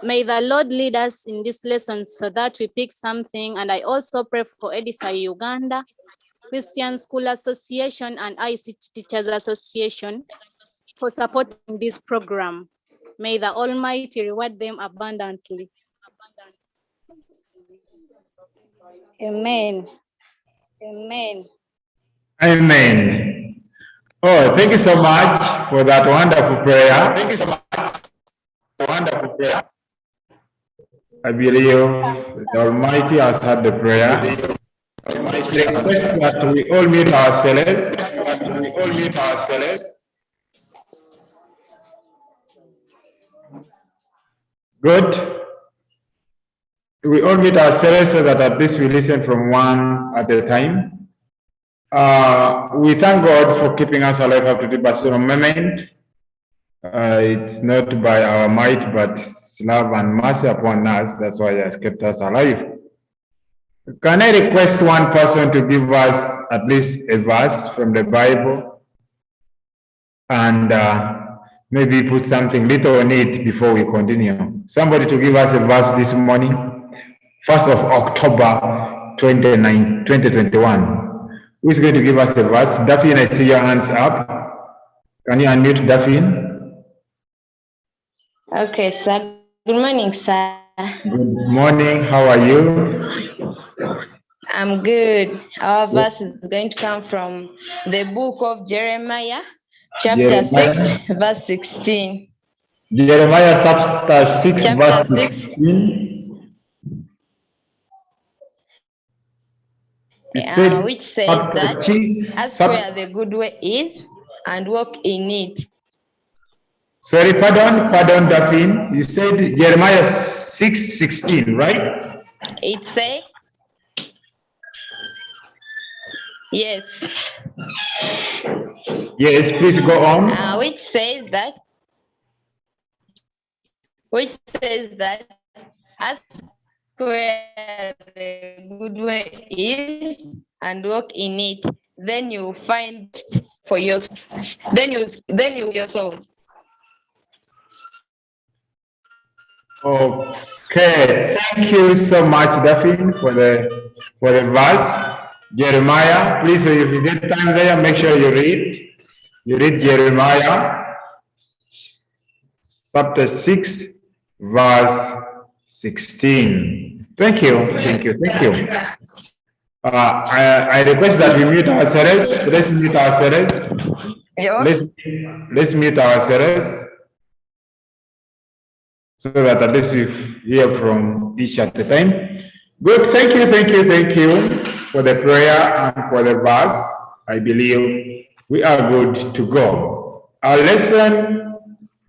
May the Lord lead us in this lesson so that we pick something. And I also pray for Edify Uganda, Christian School Association, and ICT Teachers Association for supporting this program. May the Almighty reward them abundantly. Amen. Amen. Amen. Oh, thank you so much for that wonderful prayer. Thank you so much for the wonderful prayer. I believe the Almighty has heard the prayer. I request that we all mute ourselves. Good. We all mute ourselves so that at least we listen from one at a time. We thank God for keeping us alive up to the personal moment. It's not by our might, but His love and mercy upon us. That's why He has kept us alive. Can I request one person to give us at least a verse from the Bible and maybe put something little on it before we continue? Somebody to give us a verse this morning, 1st of October 2021. Who's going to give us a verse? Daphne, I see your hands up. Can you unmute Daphne? Okay, sir. Good morning, sir. Good morning. How are you? I'm good. Our verse is going to come from the book of Jeremiah, chapter 6, verse 16. Jeremiah chapter 6, verse 16. Which says that ask where the good way is and walk in it. Sorry, pardon, Daphne. You said Jeremiah 6:16, right? It says, yes. Yes, please go on. Which says that ask where the good way is and walk in it, then you find for yourself. Then you yourself. Okay, thank you so much, Daphne, for the verse. Jeremiah, please, if you get time there, make sure you read. You read Jeremiah chapter 6, verse 16. Thank you. I request that we mute ourselves. Let's mute ourselves. Let's mute ourselves so that at least we hear from each at a time. Good. Thank you for the prayer and for the verse. I believe we are good to go. Our lesson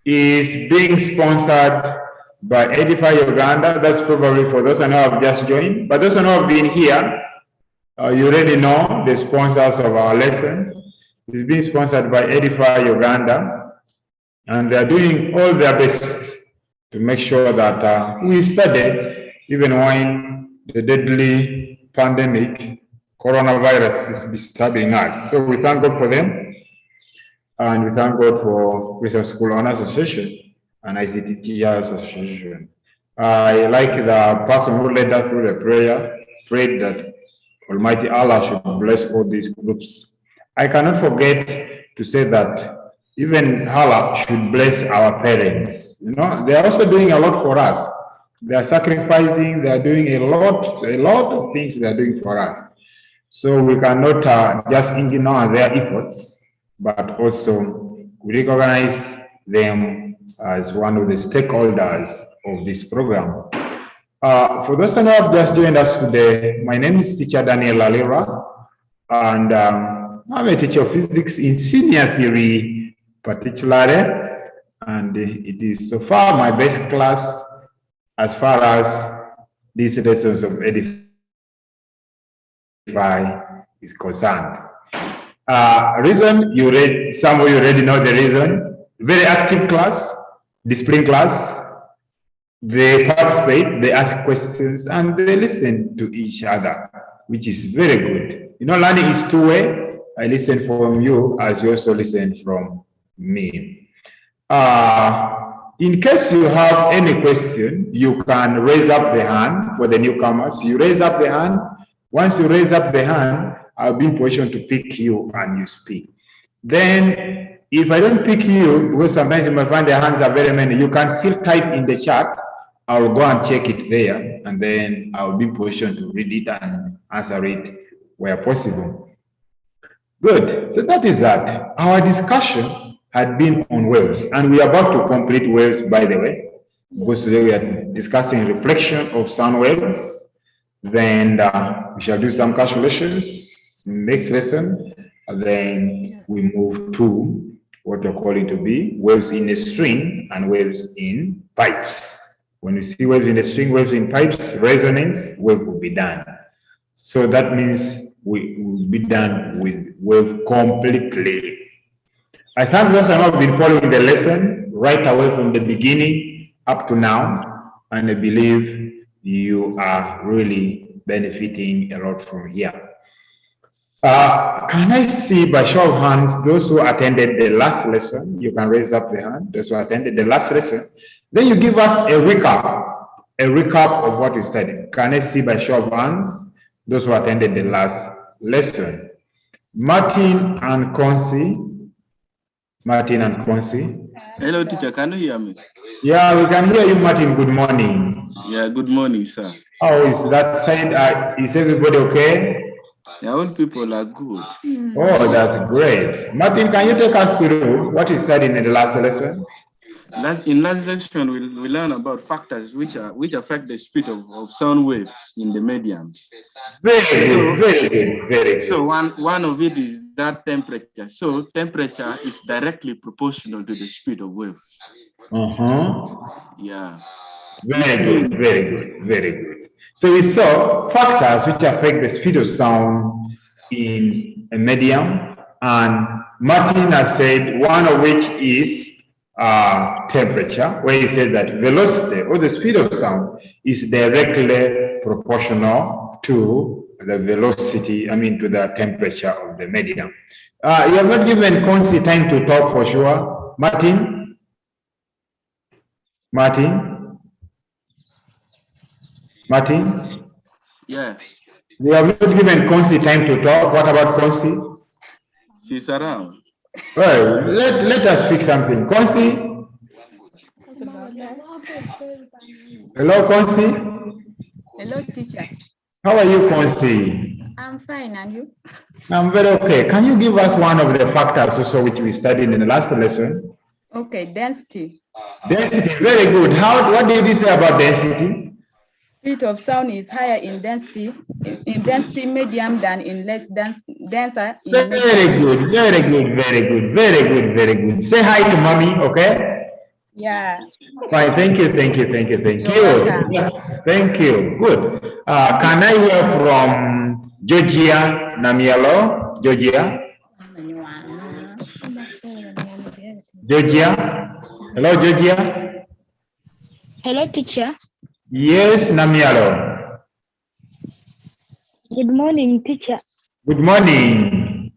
is being sponsored by Edify Uganda. That's probably for those who have just joined. But those who have been here, you already know the sponsors of our lesson. It's being sponsored by Edify Uganda, and they are doing all their best to make sure that we study even when the deadly pandemic, coronavirus, is disturbing us. So we thank God for them, and we thank God for Christian School Owners Association and ICT Teachers Association. I like the person who led us through the prayer, prayed that Almighty Allah should bless all these groups. I cannot forget to say that even Allah should bless our parents. You know, they are also doing a lot for us. They are sacrificing, they are doing a lot of things they are doing for us. So we cannot just ignore their efforts, but also we recognize them as one of the stakeholders of this program. For those who have just joined us today, my name is Teacher Daniel Alira, and I'm a teacher of physics in senior theory, particularly, and it is so far my best class as far as these lessons of Edify is concerned. Reason you read, some of you already know the reason. Very active class, disciplined class. They participate, they ask questions, and they listen to each other, which is very good. You know, learning is two-way. I listen from you as you also listen from me. In case you have any question, you can raise up the hand for the newcomers. You raise up the hand. Once you raise up the hand, I'll be in position to pick you and you speak. Then, if I don't pick you, because sometimes you might find the hands are very many, you can still type in the chat. I'll go and check it there, and then I'll be in position to read it and answer it where possible. Good. So that is that. Our discussion had been on waves, and we are about to complete waves, by the way, because today we are discussing reflection of sound waves. Then we shall do some calculations next lesson, and then we move to what we're calling to be waves in a string and waves in pipes. When you see waves in a string, waves in pipes, resonance, wave will be done. So that means we will be done with wave completely. I thank those who have been following the lesson right away from the beginning up to now, and I believe you are really benefiting a lot from here. Can I see by show of hands those who attended the last lesson? You can raise up the hand, those who attended the last lesson. Then you give us a recap of what we studied. Can I see by show of hands those who attended the last lesson? Martin and Concy. Martin and Concy. Hello, teacher. Can you hear me? Yeah, we can hear you, Martin. Good morning. Yeah, good morning, sir. How is that side? Is everybody okay? Yeah, all people are good. Oh, that's great. Martin, can you take us through what you studied in the last lesson? In last lesson, we learn about factors which affect the speed of sound waves in the medium. Very good. So one of it is that temperature. So temperature is directly proportional to the speed of waves. Yeah. Very good. So we saw factors which affect the speed of sound in a medium, and Martin has said one of which is temperature, where he said that velocity or the speed of sound is directly proportional to the velocity, to the temperature of the medium. You have not given Concy time to talk for sure. Martin? Yeah. We have not given Concy time to talk. What about Concy? She's around. Well, let us speak something. Concy? Hello, Concy? Hello, teacher. How are you, Concy? I'm fine, and you? I'm very okay. Can you give us one of the factors also which we studied in the last lesson? Okay, density. Density, very good. What did you say about density? Speed of sound is higher in density, medium than in denser. Very good. Say hi to mommy, okay? Yeah. Fine, thank you. Thank you, good. Can I hear from Georgia Namielo? Georgia? Hello, Georgia? Hello, teacher. Yes, Namielo. Good morning, teacher. Good morning.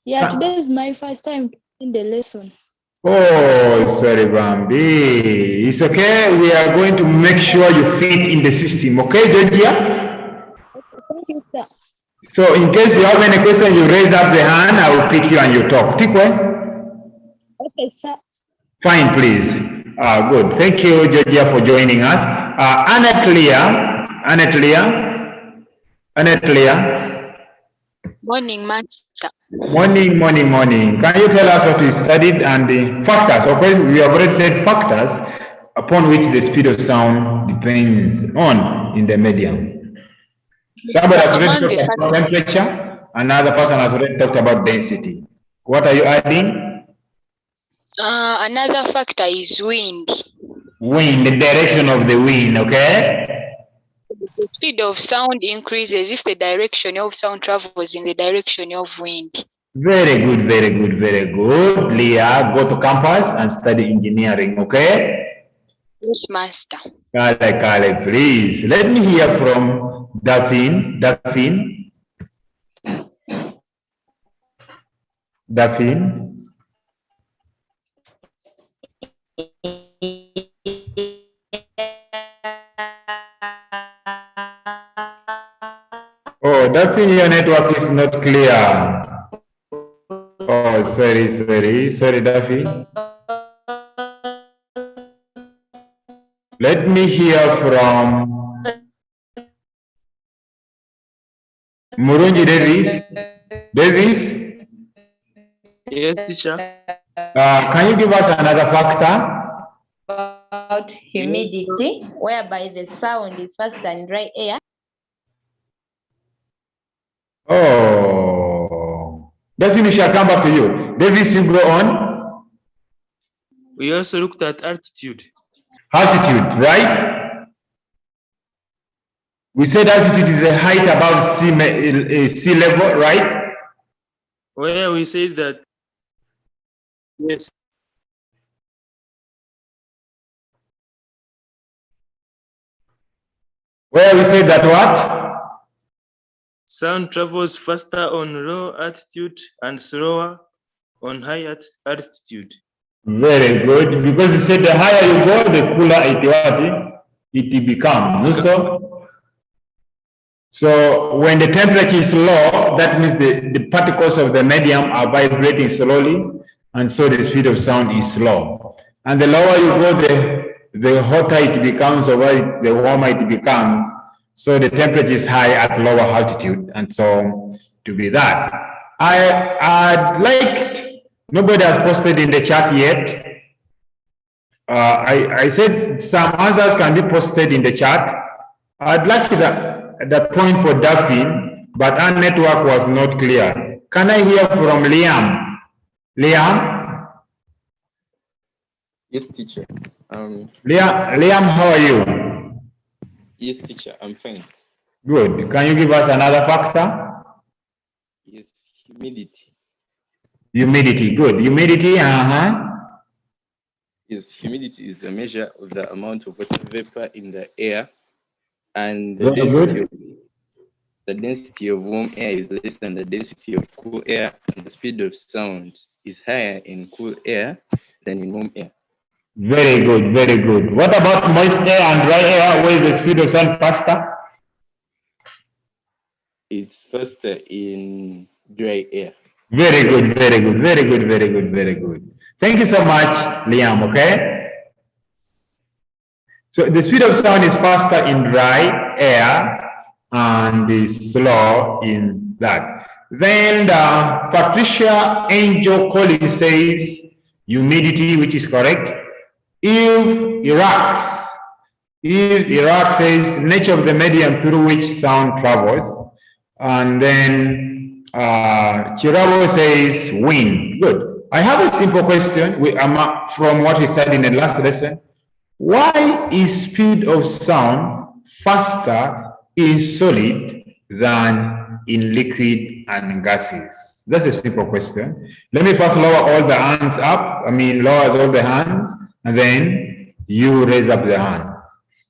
Yeah, today is my first time in the lesson. Oh, sorry, Bambi. It's okay. We are going to make sure you fit in the system. Okay, Georgia? Thank you, sir. So in case you have any question, you raise up the hand. I will pick you and you talk. Tikwe? Okay, sir. Fine, please. Good. Thank you, Georgia, for joining us. Anetlia. Morning, Master. Morning. Can you tell us what you studied and the factors? Okay, we have already said factors upon which the speed of sound depends on in the medium. Somebody has already talked about temperature. Another person has already talked about density. What are you adding? Another factor is wind. Wind, the direction of the wind, okay? The speed of sound increases if the direction of sound travels in the direction of wind. Very good. Leah, go to campus and study engineering, okay? Yes, Master. Kale, please. Let me hear from Daphne. Oh, Daphne, your network is not clear. Oh, sorry, Daphne. Let me hear from Murunji Davis. Davis? Yes, teacher. Can you give us another factor? About humidity, whereby the sound is faster in dry air. Oh, Daphne, shall come back to you. Davis, you go on. We also looked at altitude. Altitude, right? We said altitude is a height above sea level, right? Where we said that, yes. Where we said that what? Sound travels faster on low altitude and slower on high altitude. Very good, because you said the higher you go, the cooler it becomes. So when the temperature is low, that means the particles of the medium are vibrating slowly, and so the speed of sound is slow. And the lower you go, the hotter it becomes, or the warmer it becomes. So the temperature is high at lower altitude, and so to be that. I'd like, nobody has posted in the chat yet. I said some answers can be posted in the chat. I'd like the point for Daphne, but our network was not clear. Can I hear from Liam? Liam? Yes, teacher. Liam, how are you? Yes, teacher, I'm fine. Good. Can you give us another factor? Yes, humidity. Humidity, good. Humidity, Yes, humidity is the measure of the amount of water vapor in the air, and the density of warm air is less than the density of cool air, and the speed of sound is higher in cool air than in warm air. Very good, very good. What about moist air and dry air? Where is the speed of sound faster? It's faster in dry air. Very good, very good, very good, very good, very good. Thank you so much, Liam, okay? So the speed of sound is faster in dry air and is slow in that. Then Patricia Angel Collins says humidity, which is correct. If Iraq says nature of the medium through which sound travels. And then Chirabo says wind. Good. I have a simple question from what we said in the last lesson. Why is speed of sound faster in solid than in liquid and gases? That's a simple question. Let me first lower all the hands up. Lower all the hands, and then you raise up the hand.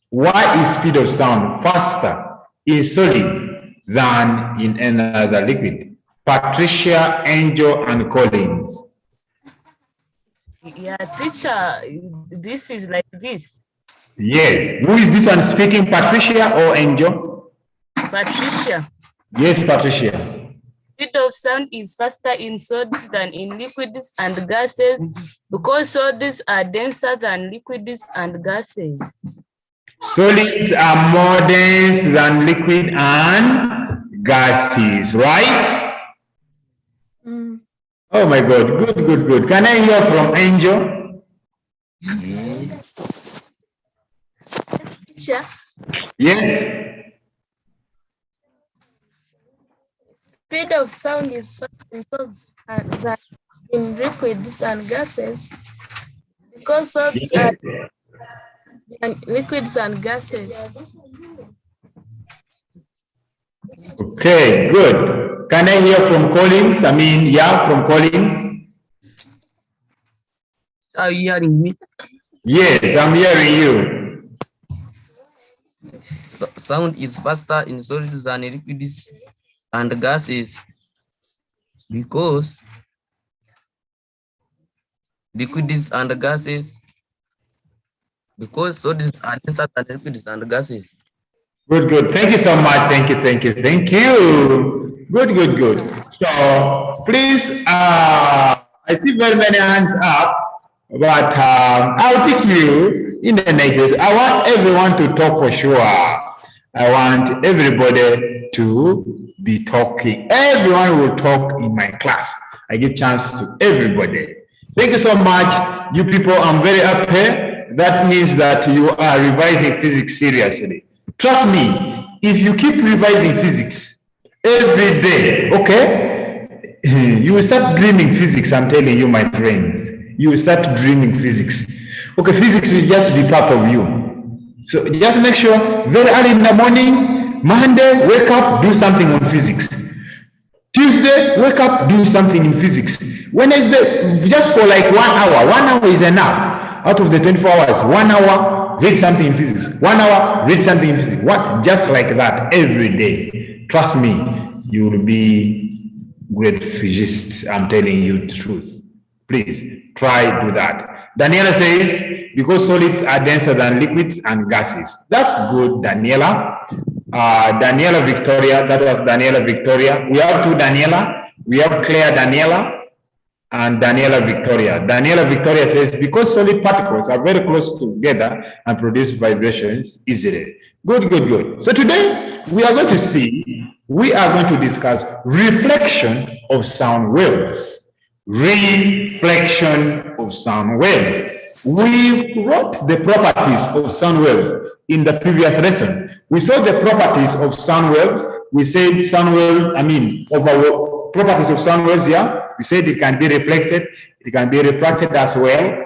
Why is speed of sound faster in solid than in another liquid? Patricia, Angel, and Collins. Yeah, teacher, this is like this. Yes. Who is this one speaking, Patricia or Angel? Patricia. Yes, Patricia. Speed of sound is faster in solids than in liquids and gases because solids are denser than liquids and gases. Solids are more dense than liquid and gases, right? Oh my God, good, good, good. Can I hear from Angel? Teacher. Yes. Speed of sound is faster in solids than in liquids and gases because solids are in liquids and gases. Okay, good. Can I hear from Collins? From Collins. Are you hearing me? Yes, I'm hearing you. Sound is faster in solids than liquids and gases because liquids and gases, because solids are denser than liquids and gases. Good, good. Thank you so much. Thank you, thank you, thank you. Good, good, good. So please, I see very many hands up, but I'll pick you in the next. I want everyone to talk for sure. I want everybody to be talking. Everyone will talk in my class. I give chance to everybody. Thank you so much, you people. I'm very happy. That means that you are revising physics seriously. Trust me, if you keep revising physics every day, okay, you will start dreaming physics. I'm telling you, my friends, you will start dreaming physics. Okay, physics will just be part of you. So just make sure very early in the morning, Monday, wake up, do something on physics. Tuesday, wake up, do something in physics. Wednesday, just for like 1 hour. 1 hour is enough. Out of the 24 hours, 1 hour, read something in physics. 1 hour, read something in physics. What? Just like that every day. Trust me, you will be great physicist. I'm telling you the truth. Please try do that. Daniela says, because solids are denser than liquids and gases. That's good, Daniela. Daniela Victoria, that was Daniela Victoria. We have two Daniela. We have Claire Daniela and Daniela Victoria. Daniela Victoria says, because solid particles are very close together and produce vibrations easily. Good, good, good. So today we are going to discuss reflection of sound waves. Reflection of sound waves. We wrote the properties of sound waves in the previous lesson. We saw the properties of sound waves. We said sound waves, properties of sound waves here. We said it can be reflected, it can be refracted as well.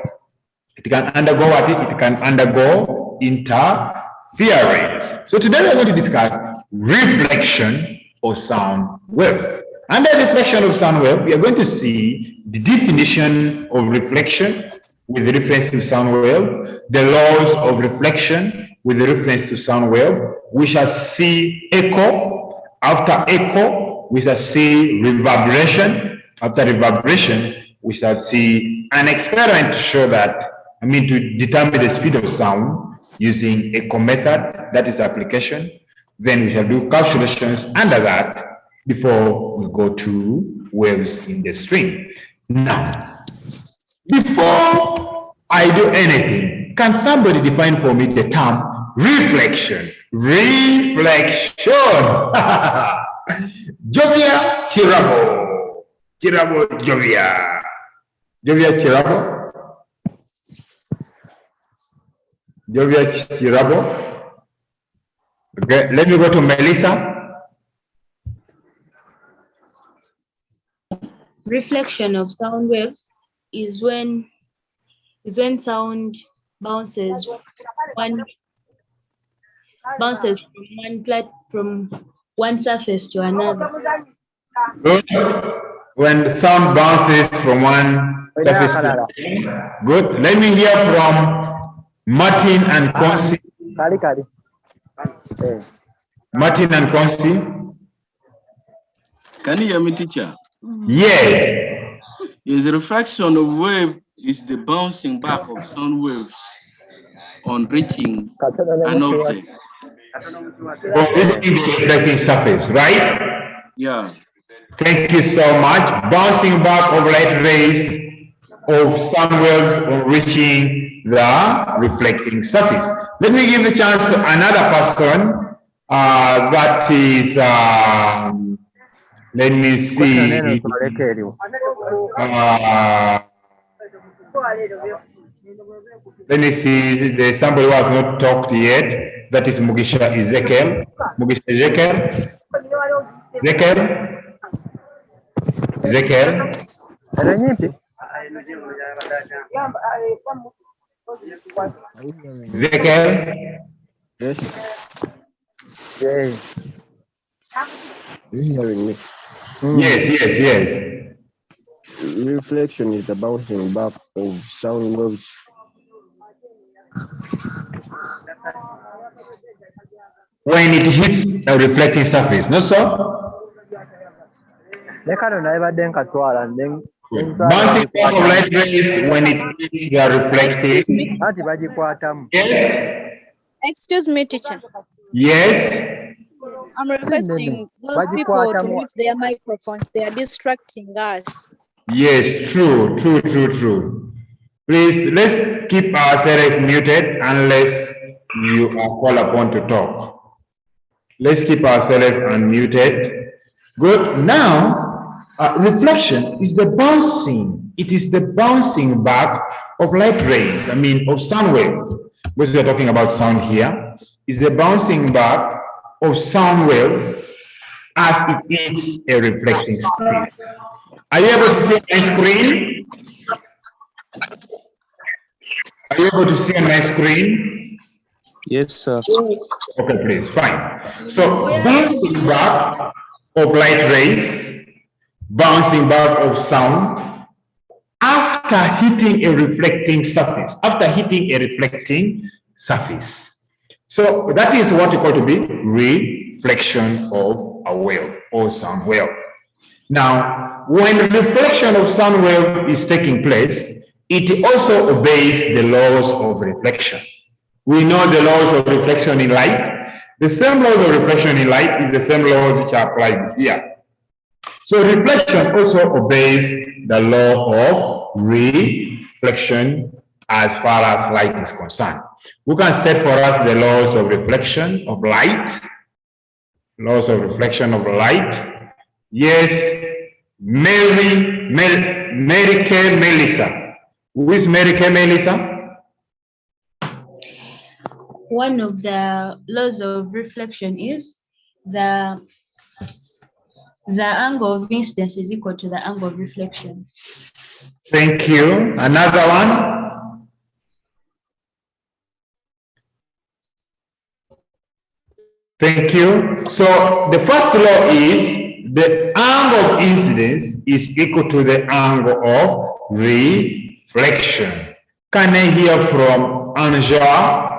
It can undergo what it can undergo interference. So today we're going to discuss reflection of sound waves. Under reflection of sound wave, we are going to see the definition of reflection with reference to sound wave, the laws of reflection with reference to sound wave. We shall see echo. After echo, we shall see reverberation. After reverberation, we shall see an experiment to show that, to determine the speed of sound using echo method, that is application. Then we shall do calculations under that before we go to waves in the string. Now, before I do anything, can somebody define for me the term reflection? Reflection. Jovia Chirabo. Chirabo Jovia. Jovia Chirabo. Jovia Chirabo. Okay, let me go to Melissa. Reflection of sound waves is when sound bounces from one surface to another. Good. When the sound bounces from one surface to another. Good. Let me hear from Martin and Consi. Martin and Consi. Can you hear me, teacher? Yes. Is the refraction of wave is the bouncing back of sound waves on reaching an object. From reaching the reflecting surface, right? Yeah. Thank you so much. Bouncing back of light rays of sound waves on reaching the reflecting surface. Let me give a chance to another person. That is, let me see. Let me see. There's somebody who has not talked yet. That is Mugisha Ezekiel. Mugisha Ezekiel. Ezekiel. Ezekiel. Yes. You hearing me? Yes. Reflection is the bouncing back of sound waves. When it hits a reflecting surface, no sir? Bouncing back of light rays when it hits the reflecting. Yes. Excuse me, teacher. Yes? I'm requesting those people to mute their microphones. They are distracting us. Yes, true. Please, let's keep ourselves muted unless you are called upon to talk. Let's keep ourselves unmuted. Good. Now, reflection is the bouncing. It is the bouncing back of light rays, of sound waves. Because we are talking about sound here. Is the bouncing back of sound waves as it is a reflecting surface. Are you able to see my screen? Are you able to see on my screen? Yes, sir. Yes. Okay, please, fine. So, bouncing back of light rays, bouncing back of sound, after hitting a reflecting surface, So, that is what you call to be reflection of a wave or sound wave. Now, when reflection of sound wave is taking place, it also obeys the laws of reflection. We know the laws of reflection in light. The same laws of reflection in light is the same laws which are applied here. So reflection also obeys the law of reflection as far as light is concerned. Who can state for us the laws of reflection of light? Laws of reflection of light. Yes, Mary K. Melissa. Who is Mary K. Melissa? One of the laws of reflection is the angle of incidence is equal to the angle of reflection. Thank you. Another one? Thank you. So the first law is the angle of incidence is equal to the angle of reflection. Can I hear from Anja?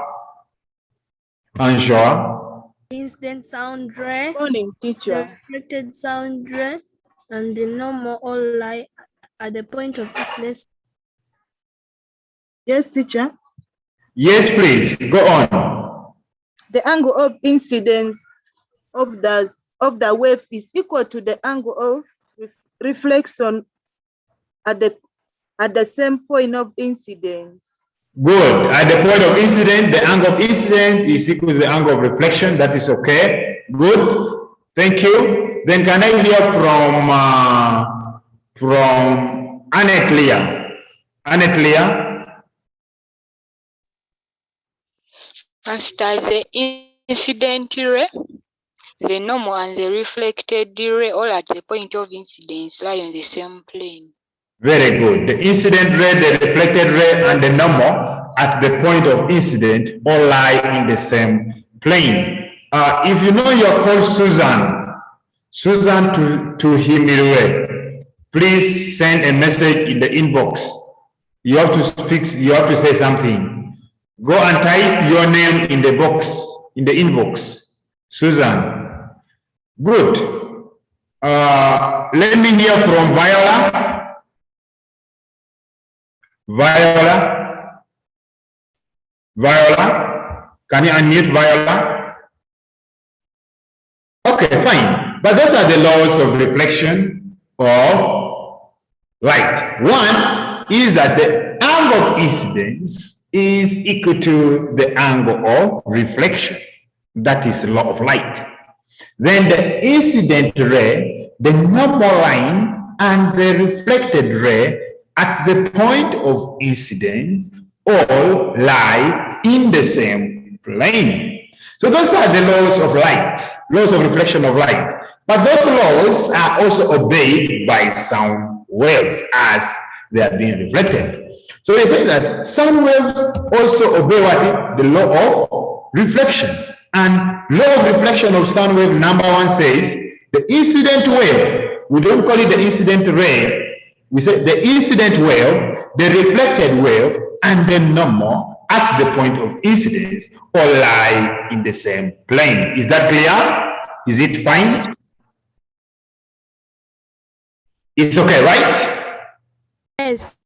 Incident sound ray. Morning, teacher. The reflected sound ray and the normal all lie at the point of incidence. Yes, teacher. Yes, please. Go on. The angle of incidence of the wave is equal to the angle of reflection at the same point of incidence. Good. At the point of incident, the angle of incident is equal to the angle of reflection. That is okay. Good. Thank you. Then can I hear from Annette Leah? Annette Leah? Master, the incident ray, the normal and the reflected ray all at the point of incidence lie on the same plane. Very good. The incident ray, the reflected ray, and the normal at the point of incident all lie in the same plane. If you know you're called Susan to Himilwe, please send a message in the inbox. You have to speak, you have to say something. Go and type your name in the box, in the inbox. Susan. Good. Let me hear from Viola. Viola, can you unmute Viola? Okay, fine. But those are the laws of reflection of light. One is that the angle of incidence is equal to the angle of reflection. That is the law of light. Then the incident ray, the normal line, and the reflected ray at the point of incidence all lie in the same plane. So those are the laws of light, laws of reflection of light. But those laws are also obeyed by sound waves as they are being reflected. So they say that sound waves also obey what? The law of reflection. And law of reflection of sound wave number one says the incident wave, we don't call it the incident ray, we say the incident wave, the reflected wave, and the normal at the point of incidence all lie in the same plane. Is that clear? Is it fine? It's okay, right? Yes.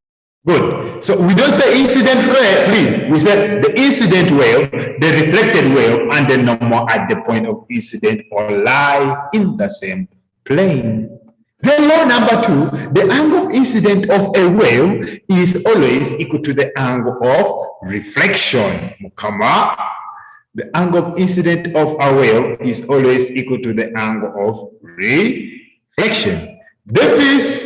Good. So we don't say incident wave, please. We say the incident wave, the reflected wave, and the normal at the point of incident all lie in the same plane. Then law number 2, the angle of incident of a wave is always equal to the angle of reflection. Come on. The angle of incident of a wave is always equal to the angle of reflection. Davis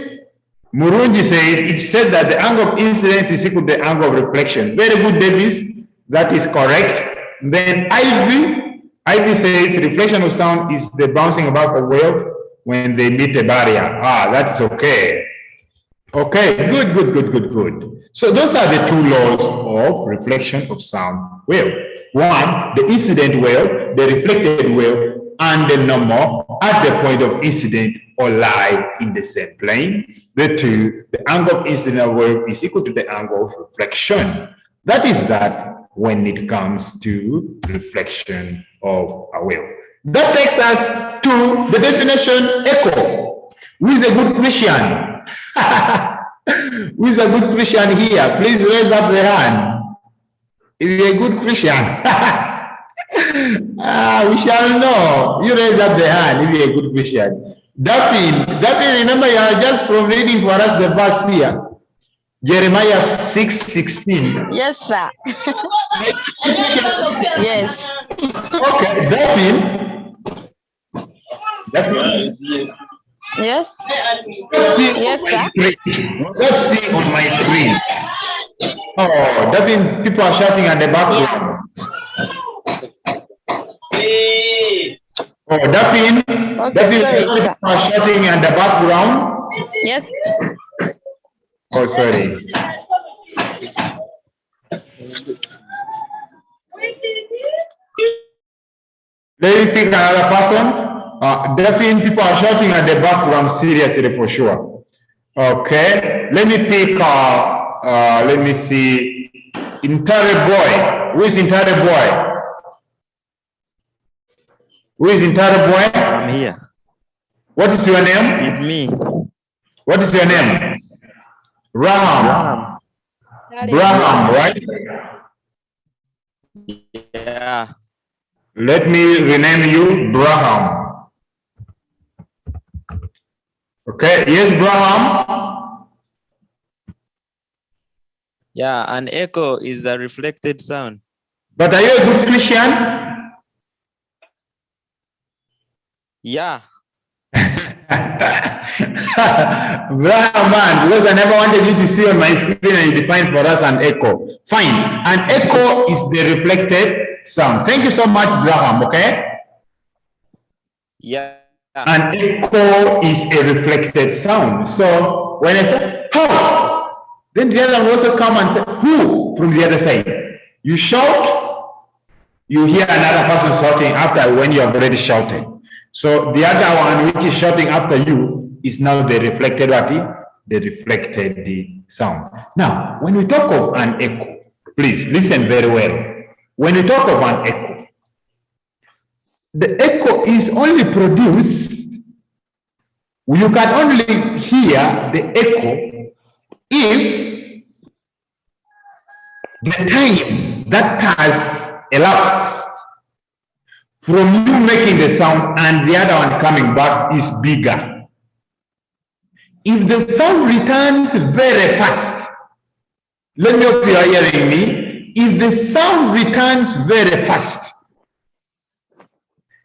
Murunji says it said that the angle of incidence is equal to the angle of reflection. Very good, Davis. That is correct. Then Ivy says reflection of sound is the bouncing about a wave when they meet a barrier. That's okay. Okay, good. So those are the 2 laws of reflection of sound wave. 1, the incident wave, the reflected wave, and the normal at the point of incident all lie in the same plane. The 2, the angle of incident wave is equal to the angle of reflection. That is that when it comes to reflection of a wave. That takes us to the definition echo. Who is a good Christian? Who is a good Christian here? Please raise up the hand. If you're a good Christian. We shall know. You raise up the hand if you're a good Christian. Daphne, remember you are just from reading for us the verse here. Jeremiah 6:16. Yes, sir. Yes. Okay, Daphne. Yes. Yes, sir. Let's see on my screen. Oh, Daphne, people are shouting at the background. Oh, Daphne, people are shouting at the background. Yes. Oh, sorry. Let me pick another person. Definitely people are shouting at the background seriously for sure. Okay, let me pick, let me see, Entire Boy. Who is Entire Boy? Who is Entire Boy? I'm here. What is your name? It's me. What is your name? Braham. Braham, right? Yeah. Let me rename you Braham. Okay, yes, Braham. Yeah, an echo is a reflected sound. But are you a good Christian? Yeah. Braham, man, because I never wanted you to see on my screen and you define for us an echo. Fine, an echo is the reflected sound. Thank you so much, Braham, okay? Yeah. An echo is a reflected sound. So when I say, how? Then the other will also come and say, who? From the other side. You shout, you hear another person shouting after when you have already shouted. So the other one which is shouting after you is now the reflected sound. Now, when we talk of an echo, please listen very well. When we talk of an echo, the echo is only produced, you can only hear the echo if the time that has elapsed from you making the sound and the other one coming back is bigger. If the sound returns very fast, let me hope you are hearing me. If the sound returns very fast,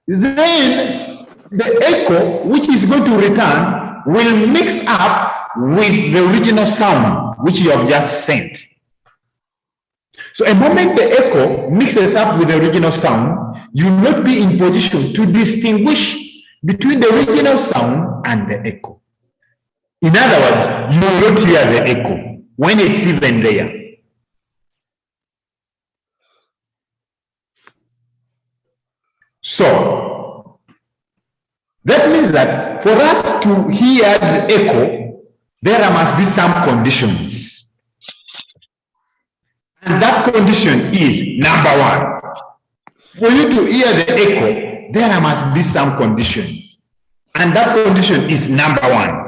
then the echo which is going to return will mix up with the original sound which you have just sent. So a moment the echo mixes up with the original sound, you will not be in position to distinguish between the original sound and the echo. In other words, you will not hear the echo when it's even there. So that means that for us to hear the echo, there must be some conditions. And that condition is number one. For you to hear the echo, there must be some conditions. And that condition is number one.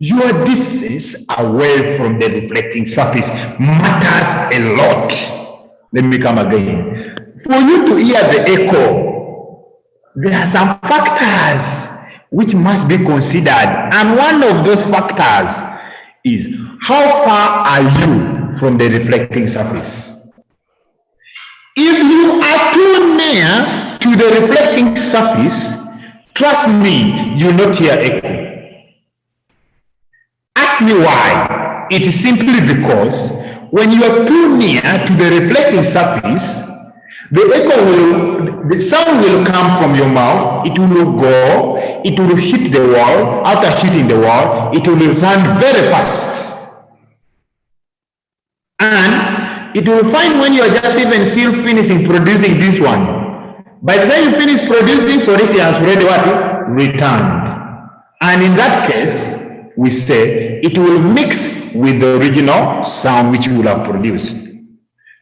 Your distance away from the reflecting surface matters a lot. Let me come again. For you to hear the echo, there are some factors which must be considered. And one of those factors is how far are you from the reflecting surface? If you are too near to the reflecting surface, trust me, you will not hear echo. Ask me why. It is simply because when you are too near to the reflecting surface, the sound will come from your mouth, it will go, it will hit the wall. After hitting the wall, it will run very fast. And it will find when you are just even still finishing producing this one. By the time you finish producing for it, has already what? Returned. And in that case, we say it will mix with the original sound which you will have produced.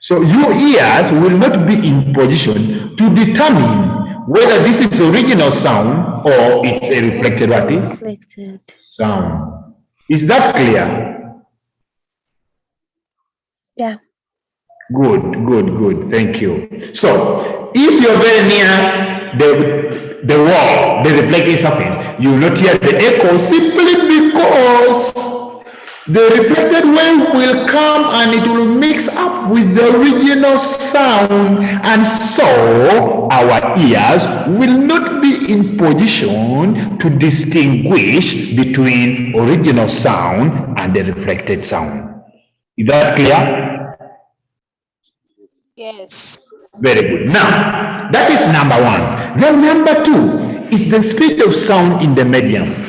So your ears will not be in position to determine whether this is original sound or it's a reflected sound. Is that clear? Yeah. Good. Thank you. So if you're very near the wall, the reflecting surface, you will not hear the echo simply because the reflected wave will come and it will mix up with the original sound, and so our ears will not be in position to distinguish between original sound and the reflected sound. Is that clear? Yes. Very good. Now, that is number one. Then number two is the speed of sound in the medium.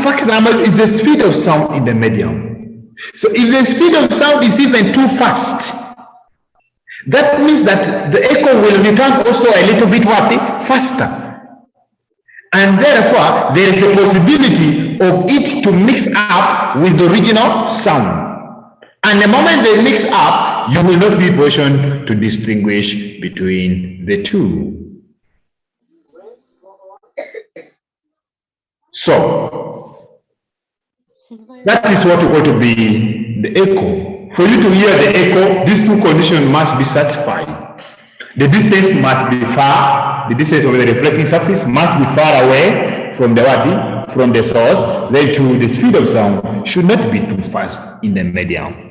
Fact number is the speed of sound in the medium. So if the speed of sound is even too fast, that means that the echo will return also a little bit faster. And therefore, there is a possibility of it to mix up with the original sound. And the moment they mix up, you will not be in position to distinguish between the two. So, that is what ought to be the echo. For you to hear the echo, these two conditions must be satisfied. The distance must be far, the distance of the reflecting surface must be far away from the source. Then too, the speed of sound should not be too fast in the medium.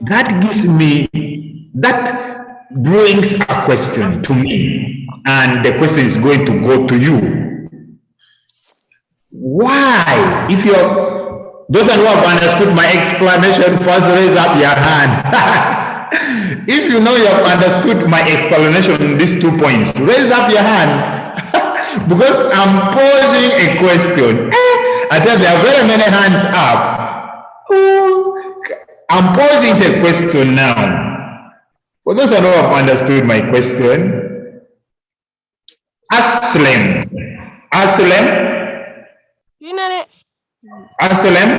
That brings a question to me, and the question is going to go to you. Why? If you're, those who have understood my explanation, first raise up your hand. If you know you have understood my explanation in these 2 points, raise up your hand. Because I'm posing a question. I tell you, there are very many hands up. I'm posing the question now. For those who have understood my question, Aslam. Mayani. Aslam,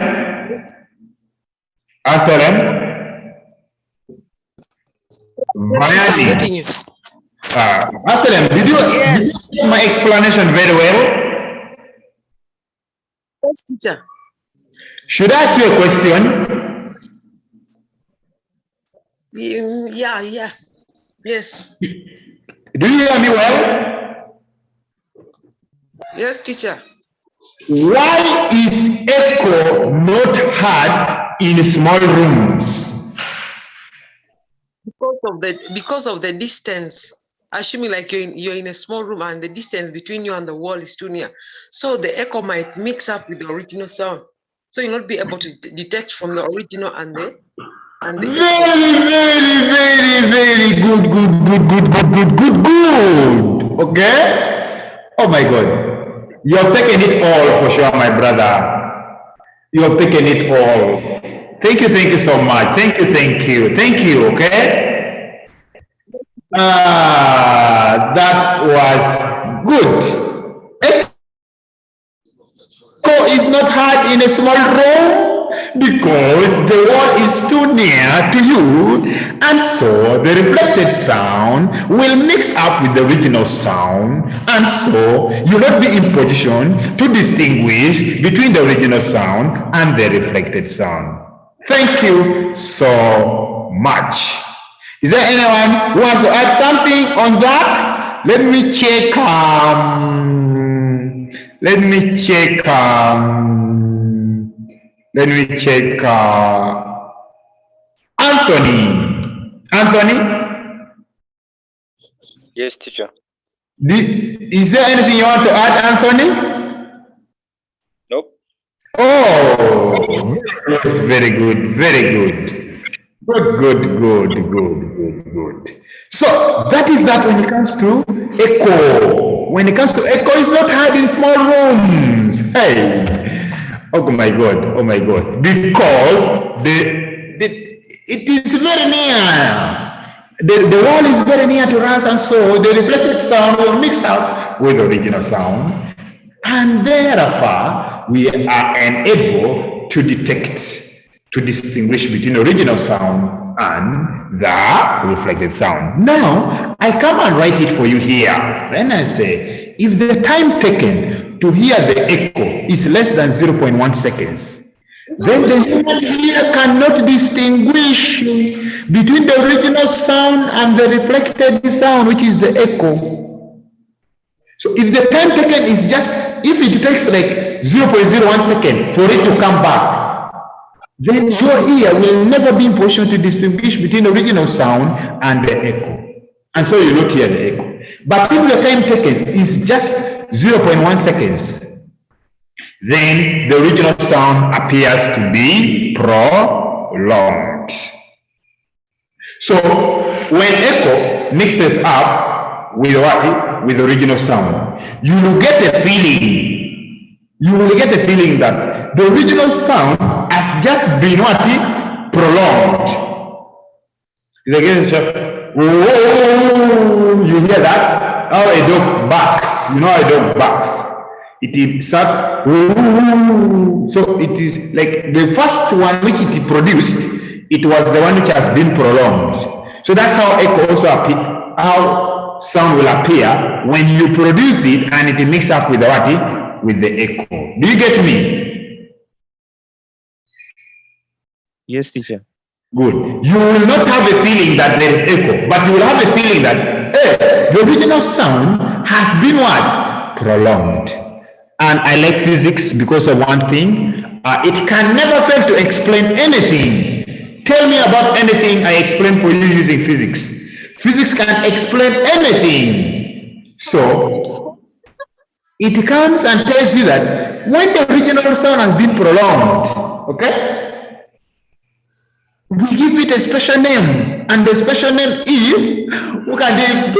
did you get my explanation very well? Yes, teacher. Should I ask you a question? Yeah. Yes. Do you hear me well? Yes, teacher. Why is echo not heard in small rooms? Because of the distance. Assuming like you're in a small room and the distance between you and the wall is too near, so the echo might mix up with the original sound, so you'll not be able to detect from the original and the very good. Okay. Oh my God, you have taken it all for sure, my brother. You have taken it all. Thank you so much. Thank you. Okay. That was good. Echo is not heard in a small room because the wall is too near to you And so the reflected sound will mix up with the original sound, and so you'll not be in position to distinguish between the original sound and the reflected sound. Thank you so much. Is there anyone who wants to add something on that? Let me check. Anthony, Yes, teacher. is there anything you want to add, Anthony? Nope. Oh, very good, very good. Good. So that is that when it comes to echo. When it comes to echo, it's not heard in small rooms. Hey, oh my God, because it is very near. The wall is very near to us, and so the reflected sound will mix up with the original sound, and therefore we are unable to distinguish between original sound and the reflected sound. Now, I come and write it for you here. Then I say, if the time taken to hear the echo is less than 0.1 seconds, then the human ear cannot distinguish between the original sound and the reflected sound, which is the echo. So if the time taken is just, if it takes like 0.01 second for it to come back, then your ear will never be in position to distinguish between the original sound and the echo. And so you not hear the echo. But if the time taken is just 0.1 seconds, then the original sound appears to be prolonged. So when echo mixes up with what? With the original sound, you will get a feeling. You will get a feeling that the original sound has just been what? Prolonged. You hear that? How a dog barks. You know how a dog barks. It is start. So it is like the first one which it produced. It was the one which has been prolonged. So that's how echo also appear. How sound will appear when you produce it and it mix up with the what? With the echo. Do you get me? Yes, teacher. Good. You will not have a feeling that there is echo, but you will have a feeling that the original sound has been what? Prolonged. And I like physics because of one thing. It can never fail to explain anything. Tell me about anything I explain for you using physics. Physics can explain anything. So it comes and tells you that when the original sound has been prolonged, okay, we give it a special name, and the special name is, who can they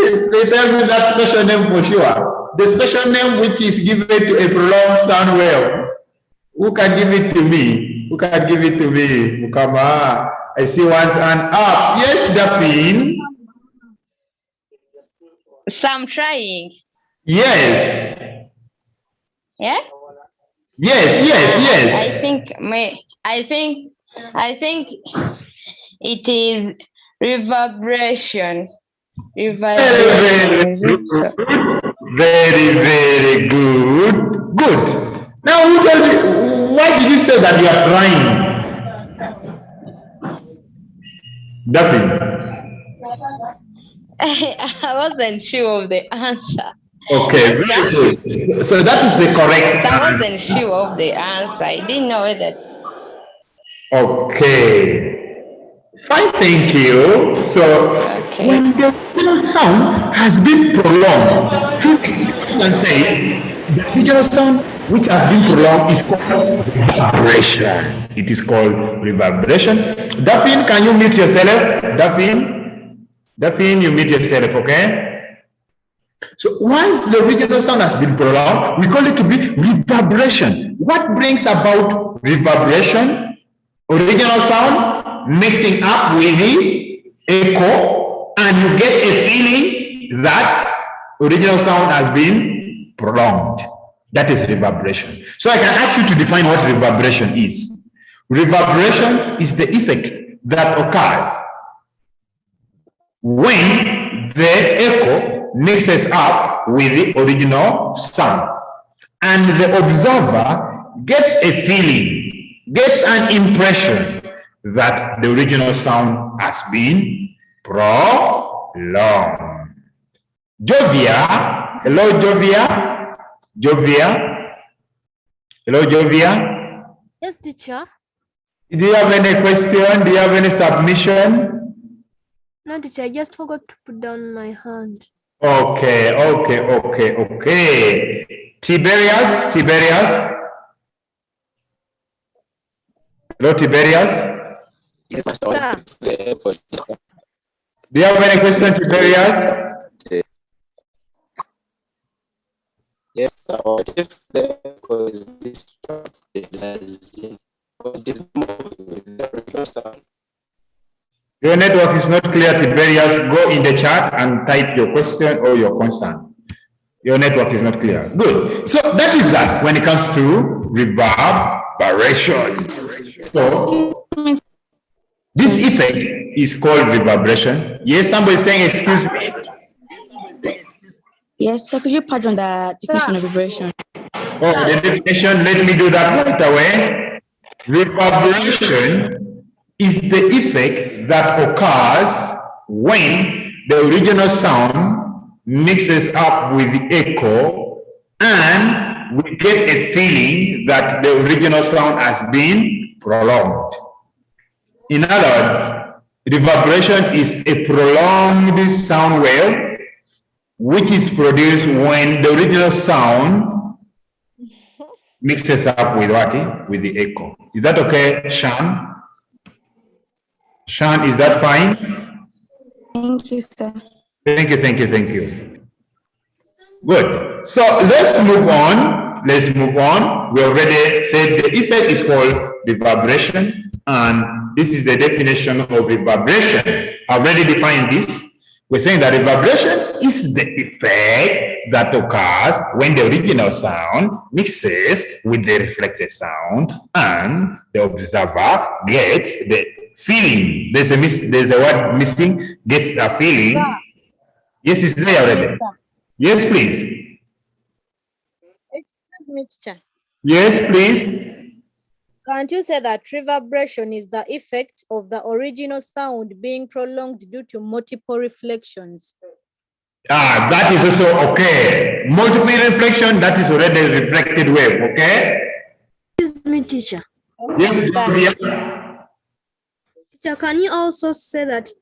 tell me that special name for sure? The special name which is given to a prolonged sound wave. Who can give it to me? Who can give it to me? Mukama, I see one's hand up. Yes, Daphne. So I'm trying. Yes. Yeah? Yes. I think it is reverberation. Very good. Good. Now, who told you, why did you say that you are trying? Daphne. I wasn't sure of the answer. Okay, very good. So that is the correct answer. I wasn't sure of the answer. I didn't know that. Okay. Fine, thank you. So when the sound has been prolonged, physics says the original sound which has been prolonged is called reverberation. It is called reverberation. Daphne, can you mute yourself? Daphne, you mute yourself, okay? So once the original sound has been prolonged, we call it to be reverberation. What brings about reverberation? Original sound mixing up with the echo, and you get a feeling that original sound has been prolonged. That is reverberation. So I can ask you to define what reverberation is. Reverberation is the effect that occurs when the echo mixes up with the original sound, and the observer gets a feeling, gets an impression that the original sound has been prolonged. Jovia, hello Jovia. Jovia, hello Jovia. Yes, teacher. Do you have any question? Do you have any submission? No, teacher, I just forgot to put down my hand. Okay. Tiberius. Hello, Tiberius. Yes, Master. Do you have any question, Tiberius? Yes, sir. What if the echo is disrupted as in what is moving with the original sound? Your network is not clear, Tiberius. Go in the chat and type your question or your concern. Your network is not clear. Good. So that is that when it comes to reverberation. So this effect is called reverberation. Yes, somebody is saying, excuse me. Yes, so could you pardon the definition of vibration? Oh, the definition, let me do that right away. Reverberation is the effect that occurs when the original sound mixes up with the echo and we get a feeling that the original sound has been prolonged. In other words, reverberation is a prolonged sound wave which is produced when the original sound mixes up with what? With the echo. Is that okay, Shan? Shan, is that fine? Thank you, sir. Thank you. Good. So let's move on. We already said the effect is called reverberation, and this is the definition of reverberation. I've already defined this. We're saying that reverberation is the effect that occurs when the original sound mixes with the reflected sound and the observer gets the feeling. There's a word missing, gets a feeling. Sir. Yes, it's there already. Yes, please. Excuse me, teacher. Yes, please. Can't you say that reverberation is the effect of the original sound being prolonged due to multiple reflections? That is also okay. Multiple reflection, that is already a reflected wave, okay? Excuse me, teacher. Yes, Teacher, can you also say that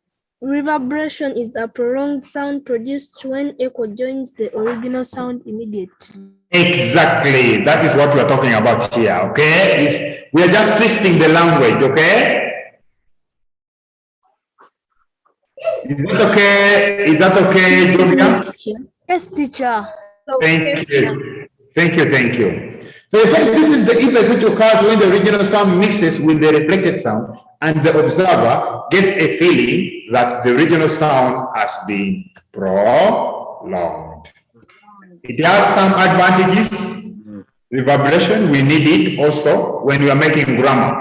reverberation is a prolonged sound produced when echo joins the original sound immediately? Exactly. That is what we are talking about here, okay? We are just twisting the language, okay? Is that okay, Jovia? Yes, teacher. Thank you. So this is the effect which occurs when the original sound mixes with the reflected sound and the observer gets a feeling that the original sound has been prolonged. It has some advantages. Reverberation, we need it also when we are making grammar.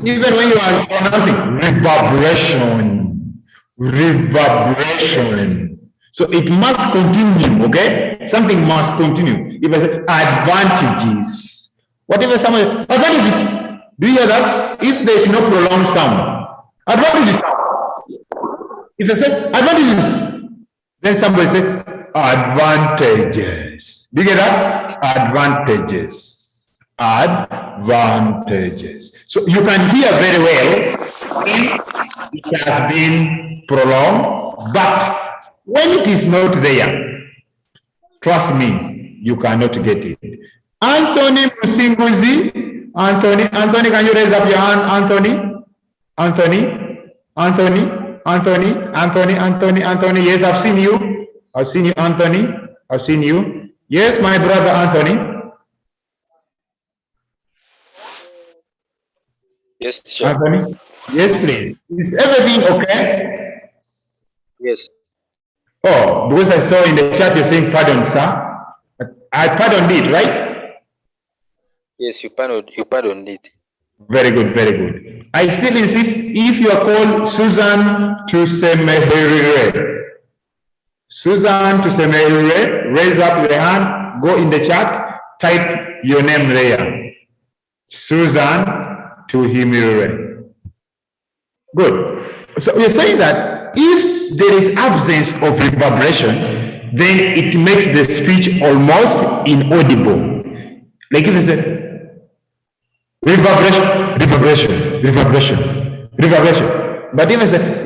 Even when you are pronouncing reverberation. So it must continue, okay? Something must continue. If I say advantages, whatever somebody, advantages, do you hear that? If there is no prolonged sound, advantages. If I say advantages, then somebody say advantages. Do you get that? Advantages. So you can hear very well if it has been prolonged, but when it is not there, trust me, you cannot get it. Anthony Musinguzi, Anthony, can you raise up your hand, Anthony? Anthony, yes, I've seen you, Anthony, I've seen you. Yes, my brother Anthony. Yes, sure. Anthony, yes, please. Is everything okay? Yes. Oh, because I saw in the chat you're saying pardon, sir. I pardoned it, right? Yes, you pardoned it. Very good, very good. I still insist, if you are called Susan Tusemehere, Susan Tusemehere, raise up the hand, go in the chat, type your name there. Susan Tusemehere. Good. So we're saying that if there is absence of reverberation, then it makes the speech almost inaudible. Like if you say, reverberation. But if I say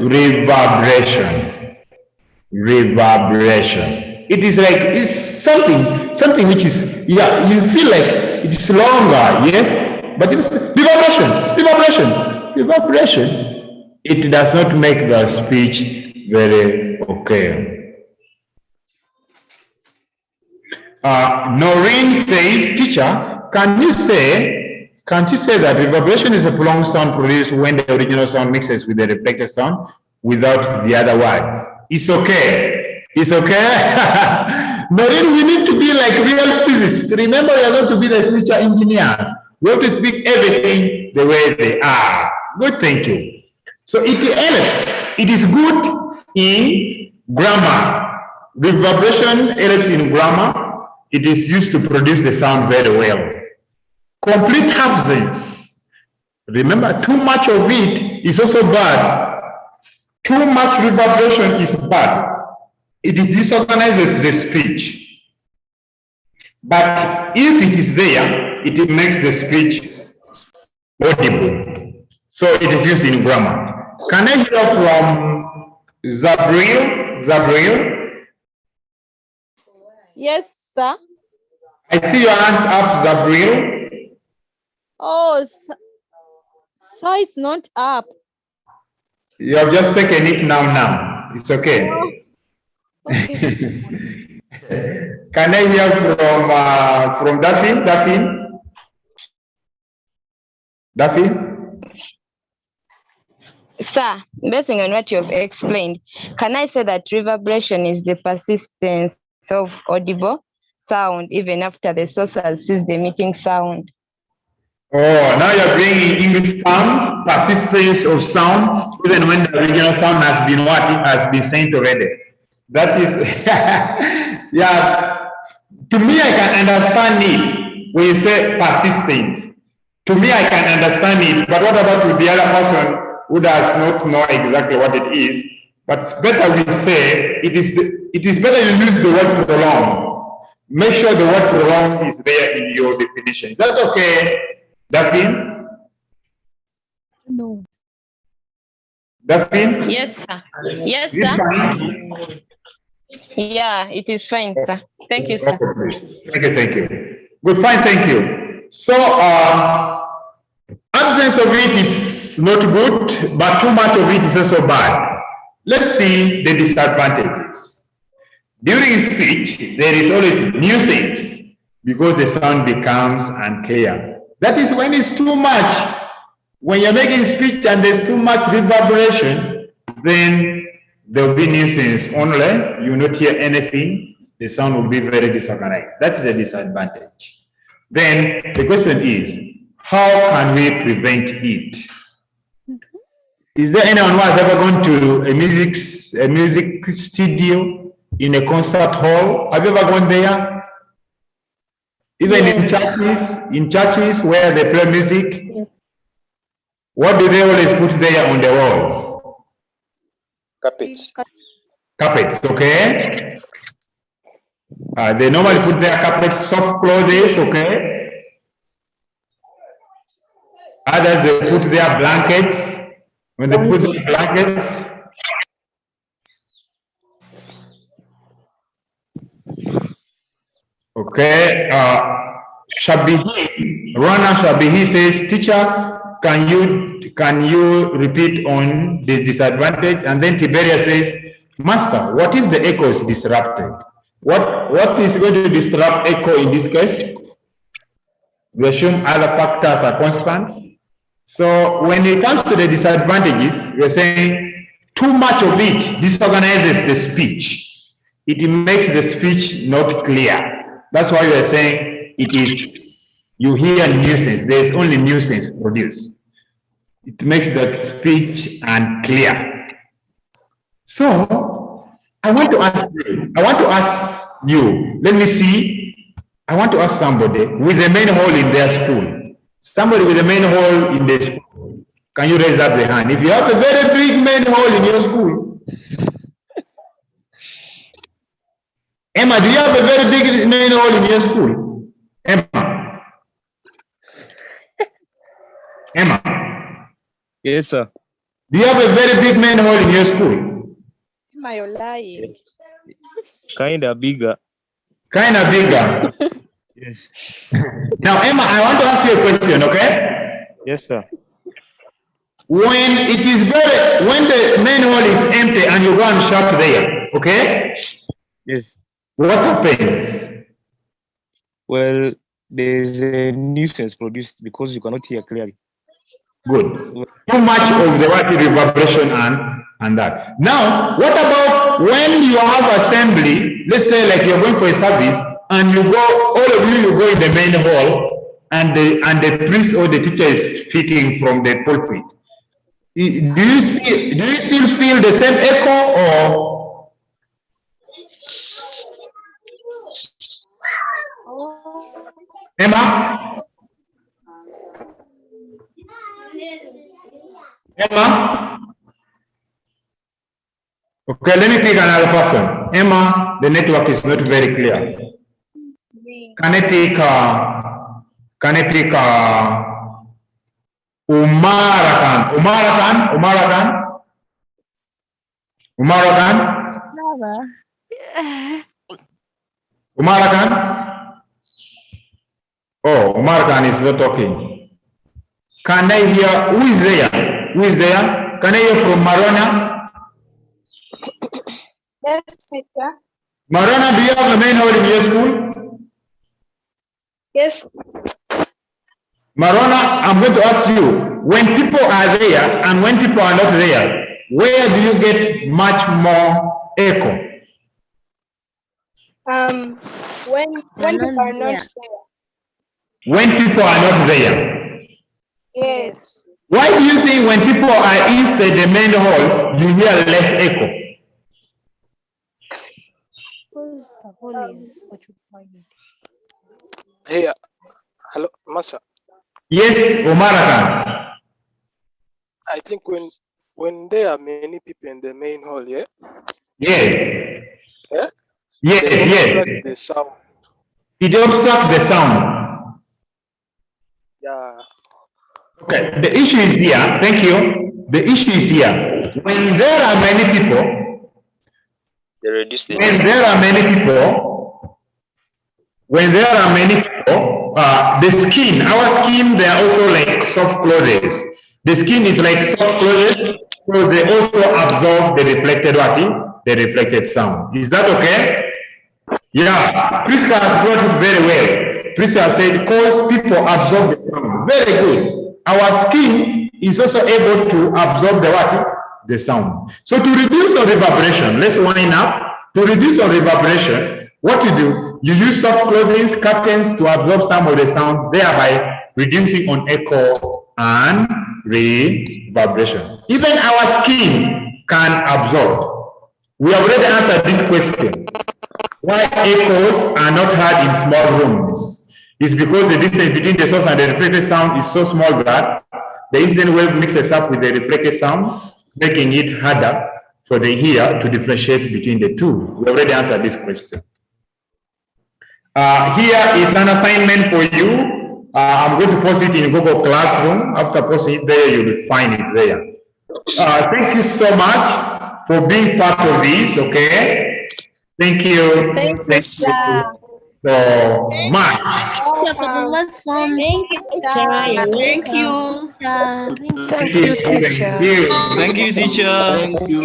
reverberation, it is like it's something which is, yeah, you feel like it's longer, yes. But if it's reverberation, it does not make the speech very okay. Noreen says, teacher, can't you say that reverberation is a prolonged sound produced when the original sound mixes with the reflected sound without the other words? It's okay. It's okay. Noreen, we need to be like real physicists. Remember, we are going to be the future engineers. We have to speak everything the way they are. Good, thank you. So it helps. It is good in grammar. Reverberation helps in grammar. It is used to produce the sound very well. Complete absence. Remember, too much of it is also bad. Too much reverberation is bad. It disorganizes the speech. But if it is there, it makes the speech audible. So it is used in grammar. Can I hear from Zabril? Yes, sir. I see your hands up, Zabril. Oh, sir, it's not up. You have just taken it now. It's okay. Oh, okay. Can I hear from Daphne? Sir, basing on what you have explained, can I say that reverberation is the persistence of audible sound even after the source has ceased emitting sound? Oh, now you're bringing English terms, persistence of sound, even when the original sound has been what it has been sent already. That is, yeah. To me, I can understand it when you say persistent. To me, I can understand it. But what about with the other person who does not know exactly what it is? But it's better we say it is better you use the word prolong. Make sure the word prolong is there in your definition. Is that okay, Daphne? No. Daphne? Yes, sir. Yes, Is it sir. fine? Yeah, it is fine, sir. Thank you, sir. Okay, thank you. Good, fine, thank you. So, absence of it is not good, but too much of it is also bad. Let's see the disadvantages. During speech, there is always nuisance because the sound becomes unclear. That is when it's too much. When you're making speech and there's too much reverberation, then there will be nuisance only. You will not hear anything. The sound will be very disorganized. That's the disadvantage. Then the question is, how can we prevent it? Is there anyone who has ever gone to a music studio in a concert hall? Have you ever gone there? Even in churches where they play music, what do they always put there on the walls? Carpets, okay? They normally put their carpets, soft clothes, okay? Others, they put their blankets. When they put the blankets, okay, Rana Shabihi says, teacher, can you repeat on the disadvantage? And then Tiberia says, master, what if the echo is disrupted? What is going to disrupt echo in this case? We assume other factors are constant. So when it comes to the disadvantages, we're saying too much of it disorganizes the speech. It makes the speech not clear. That's why we're saying it is you hear nuisance. There's only nuisance produced. It makes the speech unclear. So I want to ask you. Let me see. I want to ask somebody with a main hole in their school. Somebody with a main hole in their school. Can you raise up the hand? If you have a very big main hole in your school. Emma, do you have a very big main hole in your school? Emma. Emma. Yes, sir. Do you have a very big main hole in your school? Emma, you're lying. Kind of bigger. Kind of bigger. Yes. Now, Emma, I want to ask you a question, okay? Yes, sir. When the main hole is empty and you go and shut there, okay? Yes. What happens? Well, there's a nuisance produced because you cannot hear clearly. Good. Too much of the reverberation and that. Now, what about when you have assembly, let's say like you're going for a service and you go, all of you go in the main hall and the priest or the teacher is speaking from the pulpit. Do you still feel the same echo or? Emma? Emma? Okay, let me pick another person. Emma, the network is not very clear. Can I pick Umarakan? Oh, Umarakan is not talking. Can I hear, who is there? Who is there? Can I hear from Marona? Yes, teacher. Marona, do you have a main hole in your school? Yes. Marona, I'm going to ask you, when people are there and when people are not there, where do you get much more echo? When people are not there. When people are not there. Yes. Why do you think when people are inside the main hall, you hear less echo? Because the hall is occupied. Hey, hello, Masa. Yes, Omarakan. I think when there are many people in the main hall, yeah? Yes. Yeah? Yes. The sound. It obstructs the sound. Yeah. Okay, the issue is here. Thank you. The issue is here. When there are many people, the skin, our skin, they are also like soft clothes. The skin is like soft clothes, so they also absorb the reflected sound. Is that okay? Yeah, Priska has brought it very well. Priska said, because people absorb the sound. Very good. Our skin is also able to absorb the sound. So to reduce the reverberation, let's wind up. To reduce the reverberation, what you do, you use soft clothing, curtains to absorb some of the sound, thereby reducing on echo and reverberation. Even our skin can absorb. We have already answered this question. Why echoes are not heard in small rooms? It's because the distance between the source and the reflected sound is so small that the incident wave mixes up with the reflected sound, making it harder for the ear to differentiate between the two. We already answered this question. Here is an assignment for you. I'm going to post it in Google Classroom. After posting it there, you will find it there. Thank you so much for being part of this, okay? Thank you. Thank you so much. Thank you, teacher. Thank you. Thank you, teacher. Thank you, teacher. Thank you.